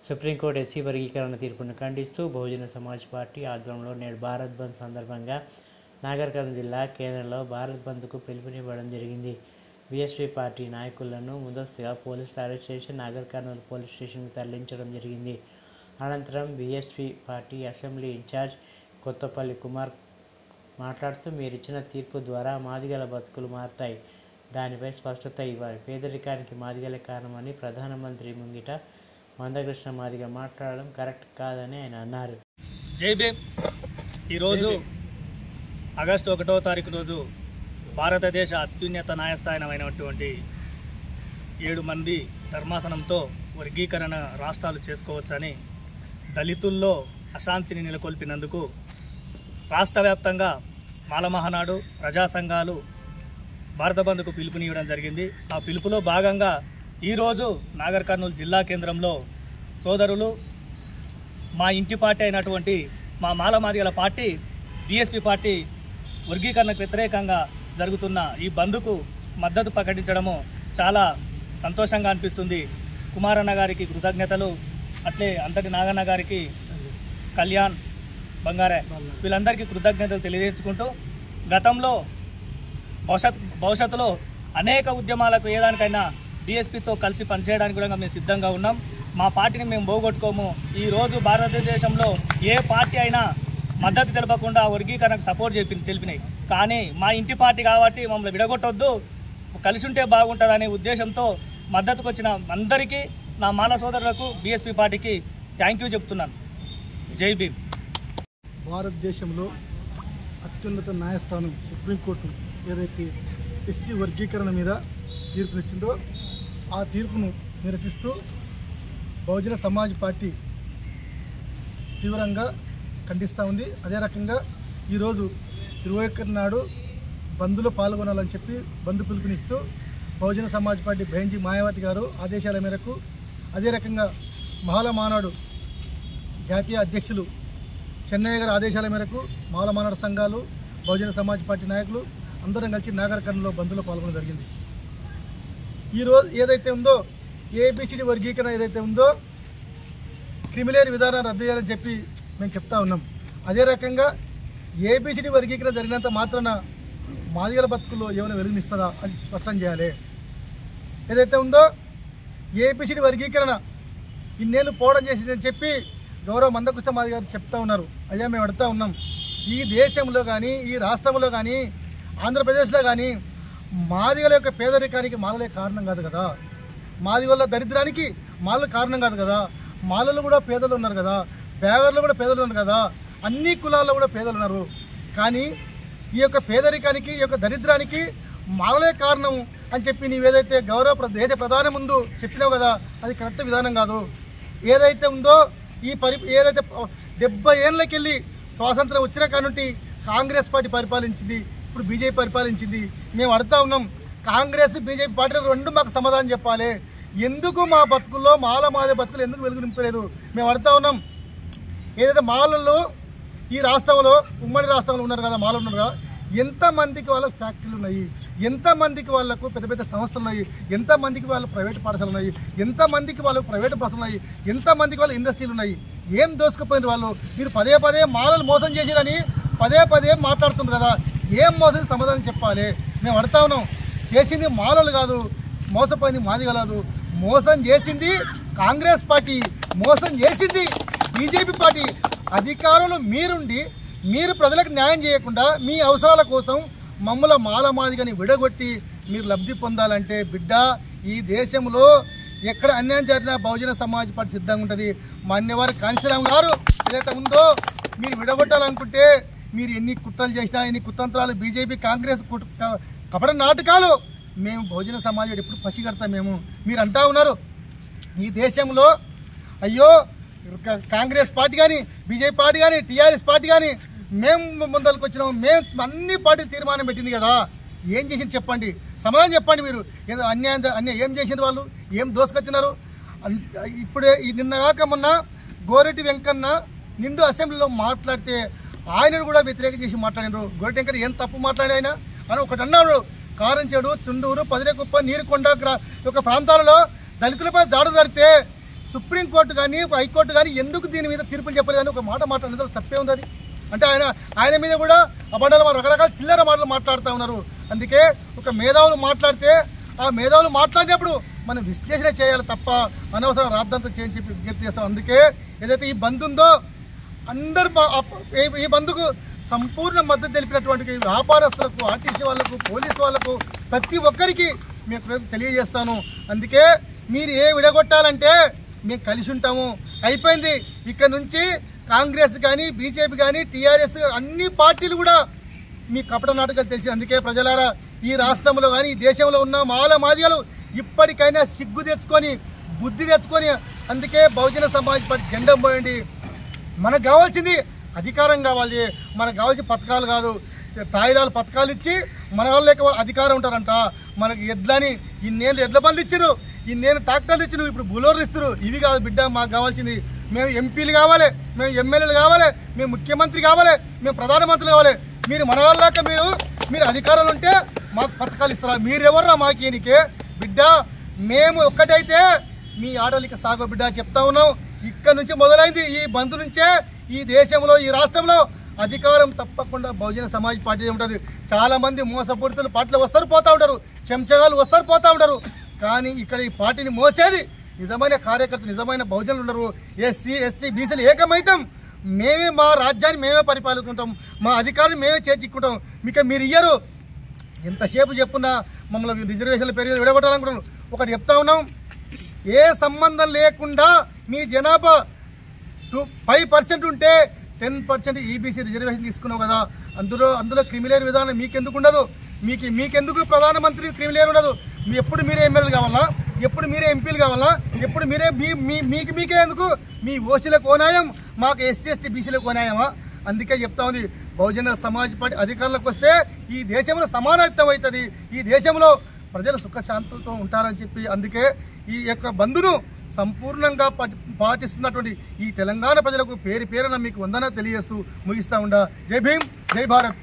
Supreme court SC వర్గీకరణ తీర్పును ఖండిస్తూ బహుజన సమాజ్ పార్టీ ఆధ్వర్యంలో నేడు భారత్ బంద్ సందర్భంగా నాగర్ కర్నూలు జిల్లా కేంద్రంలో భారత్ బంద్కు పిలుపునివ్వడం జరిగింది. బీఎస్పీ పార్టీ నాయకులను ముందస్తుగా పోలీసులు అరెస్ట్ చేసి నాగర్ కర్నూలు పోలీస్ స్టేషన్కు తరలించడం జరిగింది. అనంతరం BSP party assembly incharge Kothapalli Kumar మాట్లాడుతూ, మీరిచ్చిన తీర్పు ద్వారా మాదిగల బతుకులు మారుతాయి, దానిపై స్పష్టత ఇవ్వాలి, పేదరికానికి మాదిగలే కారణమని ప్రధానమంత్రి ముంగిట మందకృష్ణ మాదిగ మాట్లాడడం కరెక్ట్ కాదని ఆయన అన్నారు. జై భీమ్. ఈరోజు ఆగస్టు 1వ తారీఖు రోజు భారతదేశ అత్యున్నత న్యాయస్థానమైనటువంటి 7 మంది ధర్మాసనంతో వర్గీకరణ రాష్ట్రాలు చేసుకోవచ్చని దళితుల్లో అశాంతిని నెలకొల్పినందుకు రాష్ట్ర వ్యాప్తంగా మాలమహానాడు ప్రజా సంఘాలు భారత బంద్కు పిలుపునివ్వడం జరిగింది. ఆ పిలుపులో భాగంగా ఈరోజు నాగర్ కర్నూలు జిల్లా కేంద్రంలో సోదరులు మా ఇంటి పార్టీ అయినటువంటి మా మాలమాదిగల పార్టీ బీఎస్పీ పార్టీ వర్గీకరణకు వ్యతిరేకంగా జరుగుతున్న ఈ బంద్కు మద్దతు ప్రకటించడము చాలా సంతోషంగా అనిపిస్తుంది. కుమారన్న గారికి కృతజ్ఞతలు, అట్లే అంతటి నాగన్న గారికి, కళ్యాణ్ బంగారే, వీళ్ళందరికీ కృతజ్ఞతలు తెలియజేసుకుంటూ గతంలో భవిష్యత్తులో అనేక ఉద్యమాలకు ఏదానికైనా బీఎస్పీతో కలిసి పనిచేయడానికి కూడా మేము సిద్ధంగా ఉన్నాం. మా పార్టీని మేము పోగొట్టుకోము. ఈరోజు భారతదేశంలో ఏ పార్టీ అయినా మద్దతు తెలపకుండా వర్గీకరణకు సపోర్ట్ తెలిపినాయి. కానీ మా ఇంటి పార్టీ కాబట్టి మమ్మల్ని విడగొట్టొద్దు, కలిసి ఉంటే బాగుంటుందనే ఉద్దేశంతో మద్దతుకు వచ్చిన అందరికీ, నా మాల సోదరులకు, బీఎస్పీ పార్టీకి థ్యాంక్ యూ చెప్తున్నాను. జై భీమ్. భారతదేశంలో అత్యున్నత న్యాయస్థానం సుప్రీంకోర్టు ఏదైతే ఎస్సీ వర్గీకరణ మీద తీర్పునిచ్చిందో ఆ తీర్పును నిరసిస్తూ బహుజన సమాజ్ పార్టీ తీవ్రంగా ఖండిస్తూ ఉంది. అదే రకంగా ఈరోజు 21 నాడు బంద్లో పాల్గొనాలని చెప్పి బంద్ పిలుపునిస్తూ బహుజన సమాజ్ పార్టీ బెంజీ మాయావతి గారు ఆదేశాల మేరకు, అదే రకంగా మాలమానాడు జాతీయ అధ్యక్షులు చెన్నయ్య గారి ఆదేశాల మేరకు మాలమానాడు సంఘాలు, బహుజన సమాజ్ పార్టీ నాయకులు అందరం కలిసి నాగర్ కర్నూలులో బంద్లో పాల్గొనడం జరిగింది. ఈరోజు ఏదైతే ఉందో ఏబిసిడి వర్గీకరణ ఏదైతే ఉందో క్రిమిలేయర్ విధానాన్ని రద్దు చేయాలని చెప్పి మేము చెప్తా ఉన్నాం. అదే రకంగా ఏబిసిడి వర్గీకరణ జరిగినంత మాత్రాన మాదిగల బతుకుల్లో ఏమైనా వెలుగునిస్తుందా అది స్పష్టం చేయాలి. ఏదైతే ఉందో ఏబిసిడి వర్గీకరణ ఇన్నేళ్ళు పోవడం చేసిందని చెప్పి గౌరవ మందకృష్ణ మాదిగ గారు చెప్తా ఉన్నారు. అయ్యా మేము అడుగుతా ఉన్నాం, ఈ దేశంలో కానీ, ఈ రాష్ట్రంలో కానీ, ఆంధ్రప్రదేశ్లో కానీ మాదిగల యొక్క పేదరికానికి మాలలే కారణం కాదు కదా, మాదిగల దరిద్రానికి మాలలు కారణం కాదు కదా, మాలలు కూడా పేదలు ఉన్నారు కదా, బేగర్లు కూడా పేదలు ఉన్నారు కదా, అన్ని కులాల్లో కూడా పేదలు ఉన్నారు. కానీ ఈ యొక్క పేదరికానికి, ఈ యొక్క దరిద్రానికి మాలలే కారణం అని చెప్పి నీవేదైతే గౌరవ దేశ ప్రధాని ముందు చెప్పినావు కదా, అది కరెక్ట్ విధానం కాదు. ఏదైతే ఉందో ఏదైతే 70 ఏళ్ళకెళ్ళి స్వాతంత్రం వచ్చిన కానుంటి కాంగ్రెస్ పార్టీ పరిపాలించింది, ఇప్పుడు బీజేపీ పరిపాలించింది. మేము అడుగుతా ఉన్నాం, కాంగ్రెస్ బీజేపీ పార్టీ రెండు మాకు సమాధానం చెప్పాలి. ఎందుకు మా బతుకుల్లో మాదే బతుకులు ఎందుకు వెలుగు నింపలేదు మేము అడుగుతా ఉన్నాం. ఏదైతే మాలల్లో ఈ రాష్ట్రంలో, ఉమ్మడి రాష్ట్రంలో ఉన్నారు కదా, మాలలు ఉన్నారు కదా, ఎంతమందికి వాళ్ళకు ఫ్యాక్టరీలు ఉన్నాయి, ఎంతమందికి వాళ్ళకు పెద్ద పెద్ద సంస్థలు ఉన్నాయి, ఎంతమందికి వాళ్ళకు ప్రైవేట్ పాఠశాలలు ఉన్నాయి, ఎంతమందికి వాళ్ళకు ప్రైవేట్ బస్సులు ఉన్నాయి, ఎంతమందికి వాళ్ళ ఇండస్ట్రీలు ఉన్నాయి. ఏం దోసుకుపోయింది వాళ్ళు? మీరు పదే మాలలు మోసం చేసిరని పదే మాట్లాడుతున్నారు కదా, ఏం మోసం సమాధానం చెప్పాలి. మేము అడుగుతా ఉన్నాం. చేసింది మాలలు కాదు, మోసపోయింది మాది కాదు, మోసం చేసింది కాంగ్రెస్ పార్టీ, మోసం చేసింది బీజేపీ పార్టీ. అధికారులు మీరుండి మీరు ప్రజలకు న్యాయం చేయకుండా మీ అవసరాల కోసం మమ్మల్ని మాలమాదిగని విడగొట్టి మీరు లబ్ధి పొందాలంటే బిడ్డ, ఈ దేశంలో ఎక్కడ అన్యాయం జరిగినా బహుజన సమాజ్ పార్టీ సిద్ధంగా ఉంటుంది. మా అన్నవారు కాంశీరామ్ గారు ఏదైతే ఉందో మీరు విడగొట్టాలనుకుంటే మీరు ఎన్ని కుట్రలు చేసినా, ఎన్ని కుతంత్రాలు, బీజేపీ కాంగ్రెస్ కపట నాటకాలు మేము బహుజన సమాజం ఎప్పుడు పసిగడతాం. మీరు అంటా ఉన్నారు ఈ దేశంలో అయ్యో కాంగ్రెస్ పార్టీ కానీ, బీజేపీ పార్టీ కానీ, టీఆర్ఎస్ పార్టీ కానీ మేము ముందరకు వచ్చినాము, మేము అన్ని పార్టీలు తీర్మానం పెట్టింది కదా, ఏం చేసింది చెప్పండి, సమాధానం చెప్పండి. మీరు అన్యాయం ఏం చేసింది, వాళ్ళు ఏం దోసుకొచ్చినారు? ఇప్పుడే నిన్నగాక మొన్న గోరెడ్డి వెంకన్న నిండు అసెంబ్లీలో మాట్లాడితే ఆయనను కూడా వ్యతిరేకం చేసి మాట్లాడినారు. గోరెడ్డి వెంకన్న ఏం తప్పు మాట్లాడి ఆయన అని ఒకటి అన్నాడు. కారంచేడు, చుండూరు, పదిరేకుప్ప, నీరుకొండ యొక్క ప్రాంతాలలో దళితులపై దాడులు జరిగితే సుప్రీంకోర్టు కానీ హైకోర్టు కానీ ఎందుకు దీని మీద తీర్పులు చెప్పలేదని ఒక మాట మాట్లాడిన తప్పే ఉంది. అది అంటే ఆయన మీద కూడా అబద్ధాలు రకరకాల చిల్లర మాటలు మాట్లాడుతూ ఉన్నారు. అందుకే ఒక మేధావులు మాట్లాడితే ఆ మేధావులు మాట్లాడినప్పుడు మనం విశ్లేషణ చేయాలి తప్ప అనవసరం రాద్ధాంతం చేయని చెప్పి విజ్ఞప్తి చేస్తాం. అందుకే ఏదైతే ఈ బంద్ ఉందో అందరు ఈ బంద్కు సంపూర్ణ మద్దతు తెలిపినటువంటి వ్యాపారస్తులకు, ఆర్టీసీ వాళ్లకు, పోలీసు వాళ్లకు ప్రతి ఒక్కరికి మేము తెలియజేస్తాను. అందుకే మీరు విడగొట్టాలంటే మేము కలిసి ఉంటాము. అయిపోయింది. ఇక్కడ నుంచి కాంగ్రెస్ కానీ, బీజేపీ కానీ, టీఆర్ఎస్ అన్ని పార్టీలు కూడా మీ కపట నాటకాలు తెలిసి. అందుకే ప్రజలారా, ఈ రాష్ట్రంలో కానీ ఈ దేశంలో ఉన్న మాదిగలు ఇప్పటికైనా సిగ్గు తెచ్చుకొని, బుద్ధి తెచ్చుకొని, అందుకే బహుజన సమాజ్ పార్టీ జెండా పోయండి. మనకు కావాల్సింది అధికారం కావాలి. మనకు కావాల్సిన పథకాలు కాదు, తాయిదాలు పథకాలు ఇచ్చి మన వాళ్ళు లేక అధికారం ఉంటారంట. మనకి ఎడ్లని ఇన్నేళ్ళు ఎడ్ల బండ్లు ఇచ్చారు, ఇన్నేళ్ళు ట్రాక్టర్లు ఇచ్చారు, ఇప్పుడు బులోర్లు ఇస్తారు. ఇవి కాదు బిడ్డ మాకు కావాల్సింది. మేము ఎంపీలు కావాలి, మేము ఎమ్మెల్యేలు కావాలి, మేము ముఖ్యమంత్రి కావాలి, మేము ప్రధానమంత్రి కావాలి. మీరు మన వాళ్ళక మీరు అధికారంలో ఉంటే మాకు పథకాలు ఇస్తారా? మీరెవర్రా మాకు ఈయనకే బిడ్డ? మేము ఒక్కటైతే మీ ఆడలిక సాగో బిడ్డ చెప్తా ఉన్నాం. ఇక్కడ నుంచి మొదలైంది ఈ బంద్ నుంచే ఈ దేశంలో, ఈ రాష్ట్రంలో అధికారం తప్పకుండా బహుజన సమాజ్ పార్టీ ఉంటుంది. చాలా మంది మోసపూరితులు పార్టీలు వస్తారు పోతూ ఉంటారు, చెంచగాలు వస్తారు పోతూ ఉంటారు. కానీ ఇక్కడ ఈ పార్టీని మోసేది నిజమైన కార్యకర్తలు, నిజమైన బహుజనులు ఉండరు. ఎస్సీ, ఎస్టీ, బీసీలు ఏకమైతం. మేమే మా రాజ్యాన్ని మేమే పరిపాలించుకుంటాం, మా అధికారాన్ని మేమే చేర్చుకుంటాం. మీరు ఇయ్యరు. ఎంతసేపు చెప్పున్నా మమ్మల్ని రిజర్వేషన్ల పేరు విడగొట్టాలనుకుంటున్నాం. ఒకటి చెప్తా ఉన్నాం, ఏ సంబంధం లేకుండా మీ జనాభా 5% ఉంటే 10% ఈబీసీ రిజర్వేషన్ తీసుకున్నావు కదా. అందులో క్రిమిలేర్ విధానం మీకెందుకు ఉండదు? మీకెందుకు ప్రధానమంత్రి క్రిమిలేర్ ఉండదు? ఎప్పుడు మీరే ఎమ్మెల్యేలు కావాలా? ఎప్పుడు మీరే ఎంపీలు కావాలా? ఎప్పుడు మీరే మీకే ఎందుకు? మీ ఓసీలకు ఓనాయం, మాకు ఎస్సీ, ఎస్టీ, బీసీలకు ఓనాయమా? అందుకే చెప్తా ఉంది, బహుజన సమాజ్ పార్టీ అధికారంలోకి వస్తే ఈ దేశంలో సమానత్వం అవుతుంది, ఈ దేశంలో ప్రజలు సుఖశాంతులతో ఉంటారని చెప్పి అందుకే ఈ యొక్క బంద్ను సంపూర్ణంగా పాటిస్తున్నటువంటి ఈ తెలంగాణ ప్రజలకు పేరు పేరున మీకు వందన తెలియజేస్తూ ముగిస్తా ఉండా. జై భీమ్, జై భారత్.